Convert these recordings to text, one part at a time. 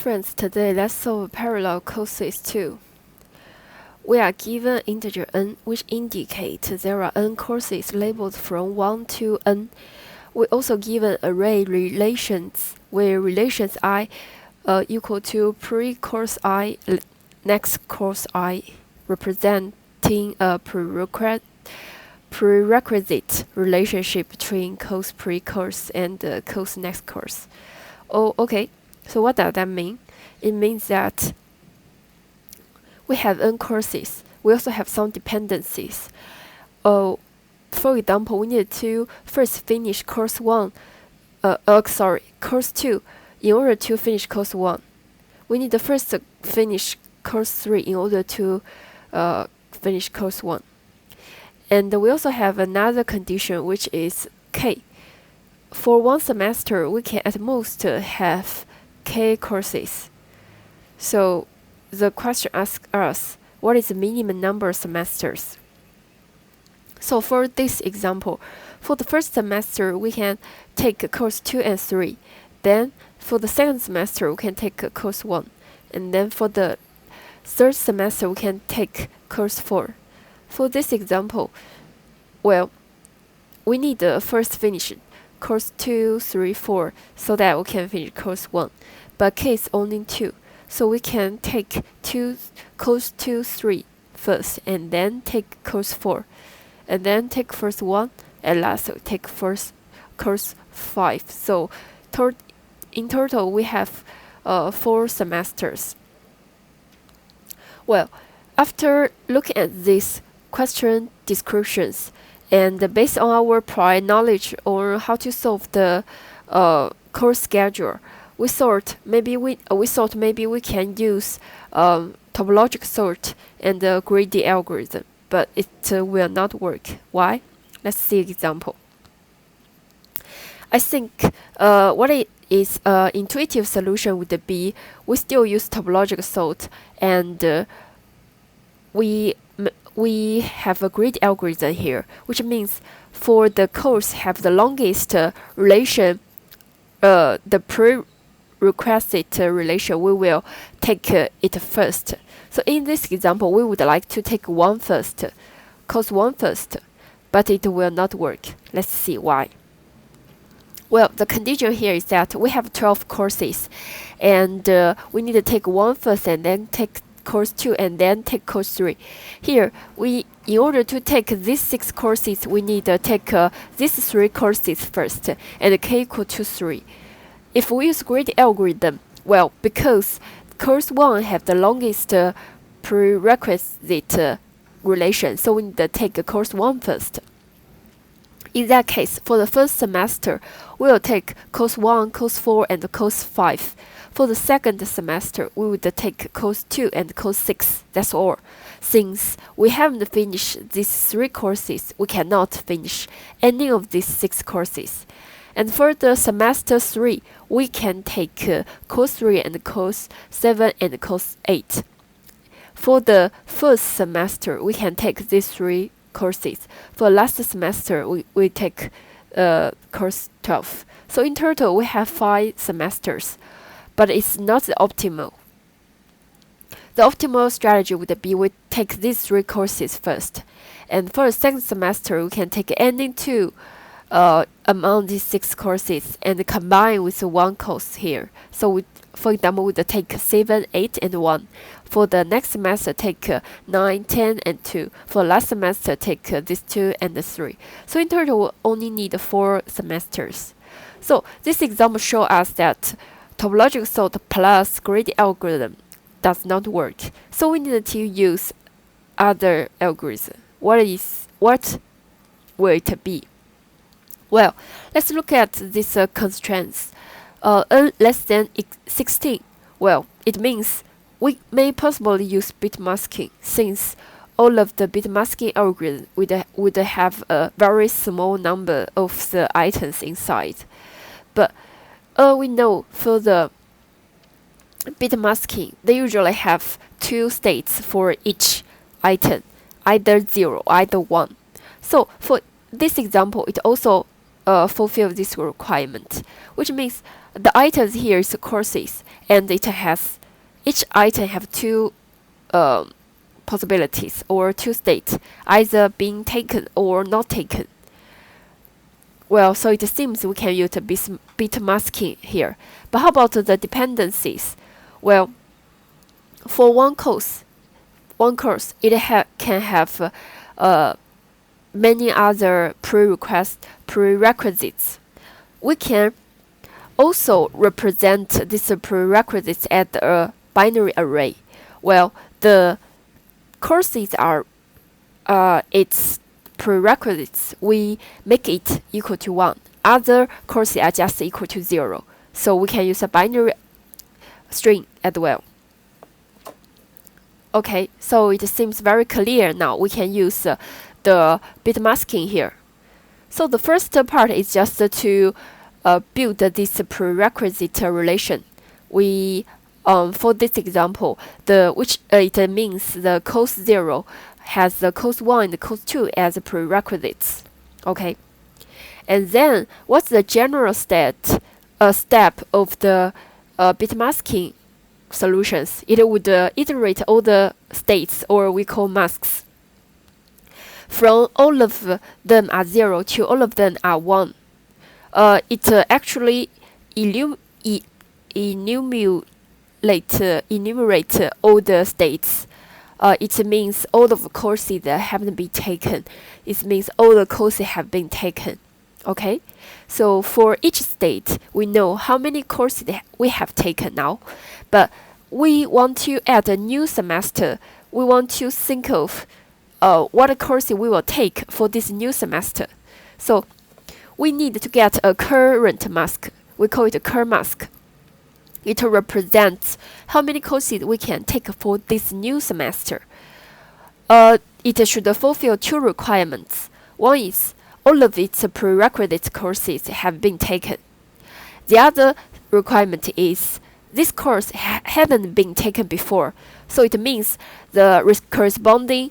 Friends, today let's solve parallel causes 2. We are given integer n, which indicates there are n courses labeled from 1 to n. We also given array relations where relations I equal to pre-course I, next course I, representing a prerequisite relationship between course pre-course and course next course. Oh, okay. So what does that mean? It means that we have n courses. We also have some dependencies. For example, we need to first finish course 2 in order to finish course 1. We need to first finish course 3 in order to finish course 1. And we also have another condition, which is k. For one semester, we can at most have k courses. So the question asks us, what is the minimum number of semesters? So for this example, for the first semester, we can take course 2 and 3. Then for the second semester, we can take course 1. And then for the third semester, we can take course 4. For this example, well, we need to first finish course 2, 3, 4 so that we can finish course 1. But k is only 2, so we can take course 2, 3 first, and then take course 4, and then take first 1, and last take first course 5. So in total, we have 4 semesters. Well, after looking at these question descriptions, and based on our prior knowledge on how to solve the course schedule, we thought maybe we can use topological sort and the greedy algorithm, but it will not work. Why? Let's see example. I think what it is intuitive solution would be we still use topological sort, and we have a greedy algorithm here, which means for the course have the longest relation, the prerequisite relation, we will take it first. So in this example, we would like to take course 1 first, but it will not work. Let's see why. Well, the condition here is that we have 12 courses, and we need to take 1 first and then take course 2 and then take course 3. Here, in order to take these 6 courses, we need to take these 3 courses first, and k equal to 3. If we use greedy algorithm, well, because course 1 have the longest prerequisite relation, so we need to take course 1 first. In that case, for the first semester, we will take course 1, course 4, and course 5. For the second semester, we would take course 2 and course 6. That's all. Since we haven't finished these 3 courses, we cannot finish any of these 6 courses. And for the semester 3, we can take course 3 and course 7 and course 8. For the first semester, we can take these 3 courses. For last semester, we take course 12. So in total, we have 5 semesters. But it's not the optimal. The optimal strategy would be we take these 3 courses first. And for the second semester, we can take any 2 among these 6 courses and combine with 1 course here. So for example, we would take 7, 8, and 1. For the next semester, take 9, 10, and 2. For last semester, take these 2 and 3. So in total, we only need 4 semesters. So this example shows us that topological sort plus greedy algorithm does not work. So we need to use other algorithm. What will it be? Well, let's look at these constraints. N less than 16. Well, it means we may possibly use bitmasking, since all of the bitmasking algorithm would have a very small number of the items inside. But we know for the bitmasking, they usually have 2 states for each item, either 0, either 1. So for this example, it also fulfills this requirement, which means the items here is courses, and each item have two possibilities or two states, either being taken or not taken. Well, so it seems we can use bitmasking here. But how about the dependencies? Well, for one course, it can have many other prerequisites. We can also represent these prerequisites as a binary array. Well, the courses are its prerequisites. We make it equal to 1. Other courses are just equal to 0. So we can use a binary string as well. Okay, so it seems very clear now. We can use the bitmasking here. So the first part is just to build this prerequisite relation. We for this example, it means the course 0 has the course 1 and the course 2 as prerequisites. Okay, and then what's the general step of the bitmasking solutions? It would iterate all the states, or we call masks, from all of them are 0 to all of them are 1. It actually enumerate all the states. It means all of the courses that haven't been taken. It means all the courses have been taken. Okay, so for each state, we know how many courses we have taken now. But we want to add a new semester. We want to think of what courses we will take for this new semester. So we need to get a current mask. We call it a cur mask. It represents how many courses we can take for this new semester. It should fulfill two requirements. One is all of its prerequisite courses have been taken. The other requirement is this course haven't been taken before, so it means the corresponding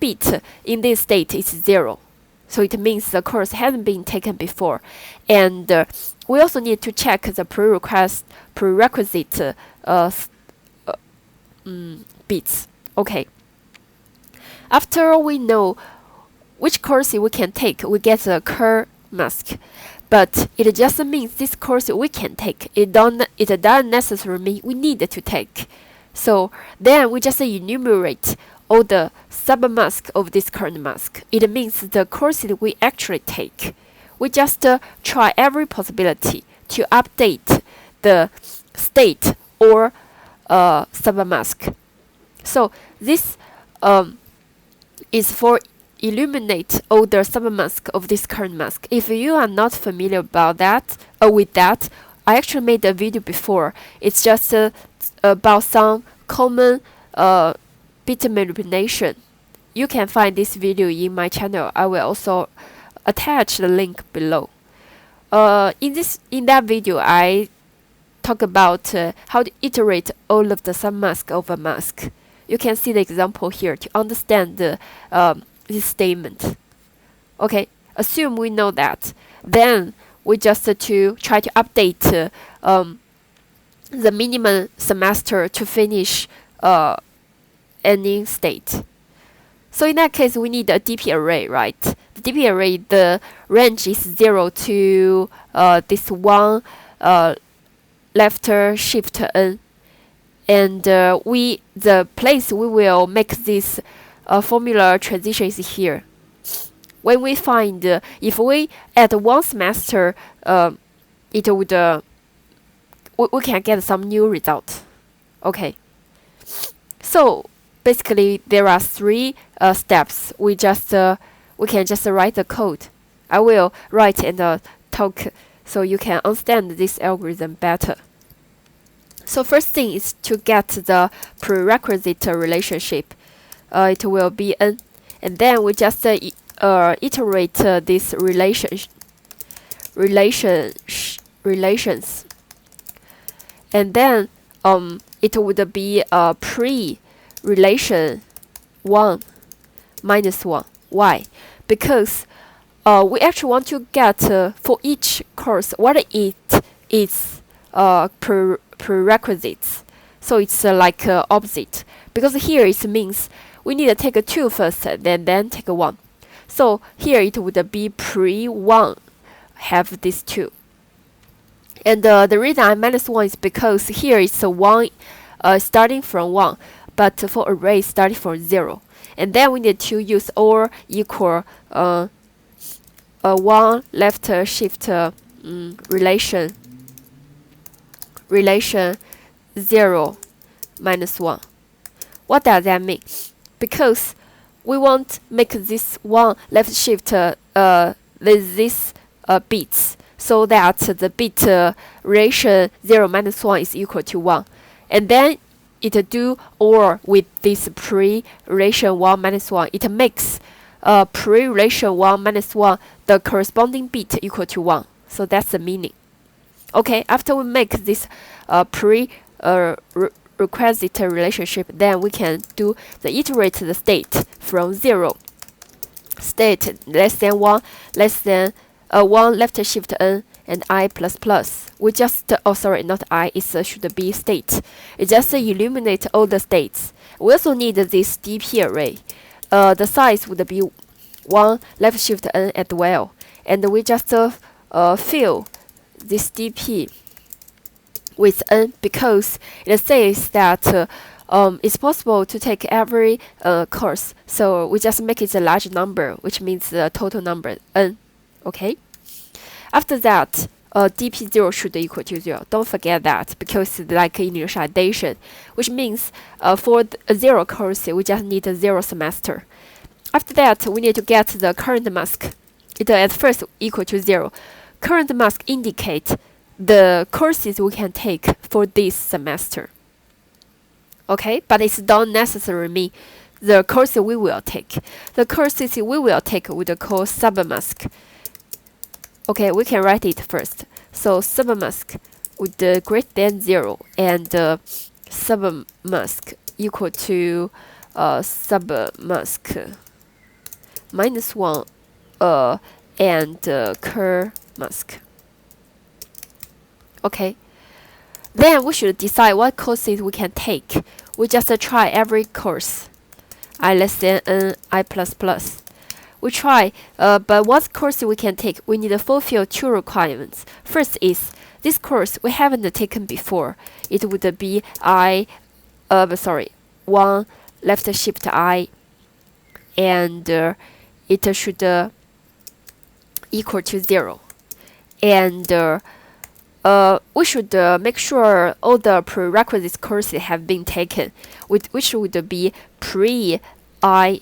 bit in this state is 0. So it means the course hasn't been taken before. And we also need to check the prerequisite bits. Okay. After we know which course we can take, we get the cur mask. But it just means this course we can take. It doesn't necessarily mean we need to take. So then we just enumerate all the submask of this current mask. It means the courses we actually take. We just try every possibility to update the state or submask. So this is for illuminate all the submask of this current mask. If you are not familiar about that with that, I actually made a video before. It's just about some common bit manipulation. You can find this video in my channel. I will also attach the link below. In that video, I talk about how to iterate all of the submask of a mask. You can see the example here to understand this statement. Okay, assume we know that. Then we just to try to update the minimum semester to finish any state. So in that case, we need a DP array, right? The DP array, the range is 0 to this one left shift n, and the place we will make this formula transition is here. When we find if we add one semester, it would we can get some new result. Okay. So basically, there are 3 steps. We can just write the code. I will write and talk so you can understand this algorithm better. So first thing is to get the prerequisite relationship. It will be n, and then we just iterate this relations, and then it would be a pre-relation 1 minus 1. Why? Because we actually want to get for each course what it is prerequisites. So it's like opposite, because here it means we need to take 2 first, then take 1. So here it would be pre-1 have these 2. And the reason I -1 is because here it's a 1 starting from 1, but for array starting from 0. And then we need to use or equal 1 left shift relation 0 -1. What does that mean? Because we want make this 1 left shift this bits, so that the bit relation 0 -1 is equal to 1, and then it do or with this pre-relation 1 -1. It makes pre-relation 1 -1 the corresponding bit equal to 1. So that's the meaning. Okay, after we make this prerequisite relationship, then we can do the iterate the state from 0 state less than 1 less than 1 left shift n and I plus plus. We just oh sorry, not I, it should be state. It just illuminate all the states. We also need this DP array. The size would be 1 left shift n as well, and we just fill this DP with n because it says that it's possible to take every course, so we just make it a large number, which means the total number n. Okay. After that, dp0 should equal to 0. Don't forget that, because it's like initialization, which means for a 0 course we just need a 0 semester. After that, we need to get the current mask. It at first equal to 0. Current mask indicate the courses we can take for this semester. Okay, but it's don't necessarily mean the course we will take. The courses we will take would call submask. Okay, we can write it first. So submask would greater than 0, and submask equal to submask -1 and cur mask. Okay, then we should decide what courses we can take. We just try every course I less than n I plus plus. We try, but what course we can take, we need to fulfill 2 requirements. First is this course we haven't taken before. It would be 1 left shift I, and it should equal to 0. And we should make sure all the prerequisite courses have been taken, which would be pre-I.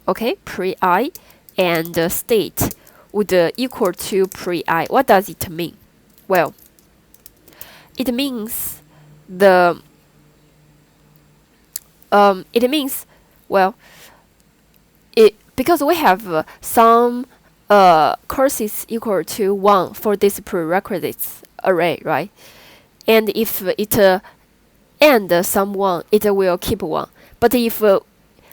Okay, pre-I, and state would equal to pre-I. What does it mean? Well, it means because we have some courses equal to 1 for this prerequisites array, right? And if it and some 1, it will keep 1. But if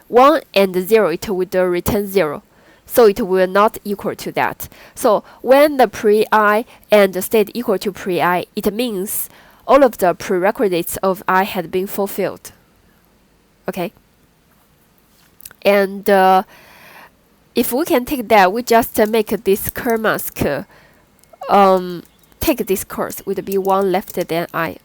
1 and 0, it would return 0. So it will not equal to that. So when the pre-I and the state equal to pre-I, it means all of the prerequisites of I had been fulfilled. Okay? And if we can take that, we just make this cur mask take this course would be 1 left than I.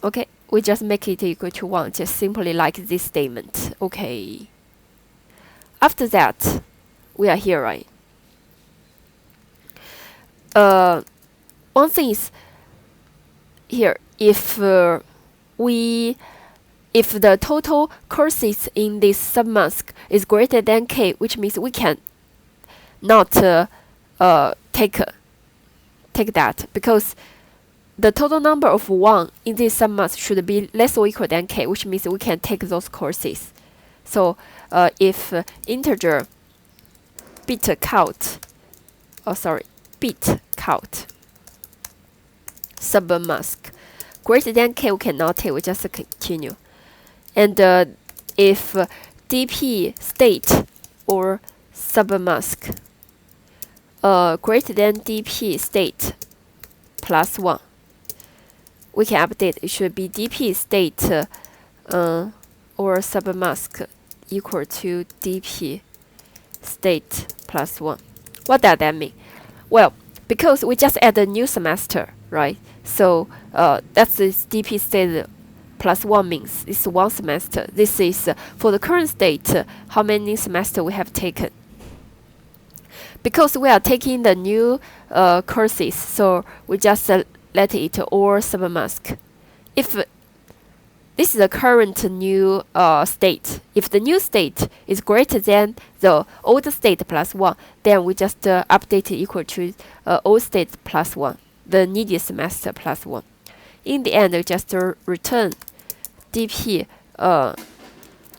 Okay, we just make it equal to 1, just simply like this statement. Okay. After that, we are here, right? One thing is here, if the total courses in this submask is greater than k, which means we can not take that, because the total number of 1 in this submask should be less or equal than k, which means we can take those courses. So if integer bit count submask greater than k, we cannot take, we just continue. And if dp state or submask greater than dp state plus 1. We can update. It should be dp state or submask equal to dp state plus 1. What does that mean? Well, because we just add a new semester, right? So that's this dp state plus 1 means it's 1 semester. This is for the current state, how many semester we have taken. Because we are taking the new courses, so we just let it or submask. If this is the current new state, if the new state is greater than the old state plus 1, then we just update it equal to old state plus 1, the needed semester plus 1. In the end, we just return dp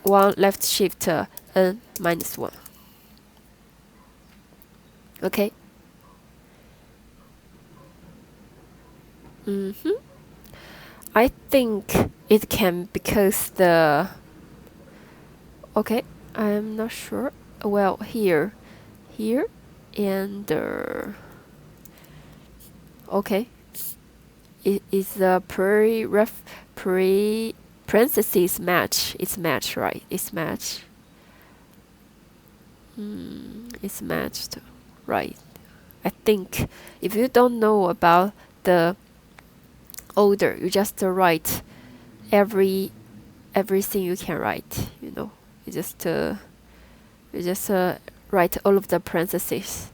1 left shift n minus 1. Okay. I think it can because the okay, I'm not sure. Well, here and okay, it is the pre parentheses match. It's match, right? It's match. It's matched, right? I think if you don't know about the order, you just write everything you can write. You know, you just write all of the parentheses.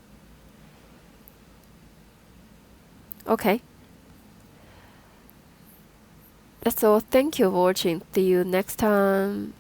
Okay. That's all. Thank you for watching. See you next time.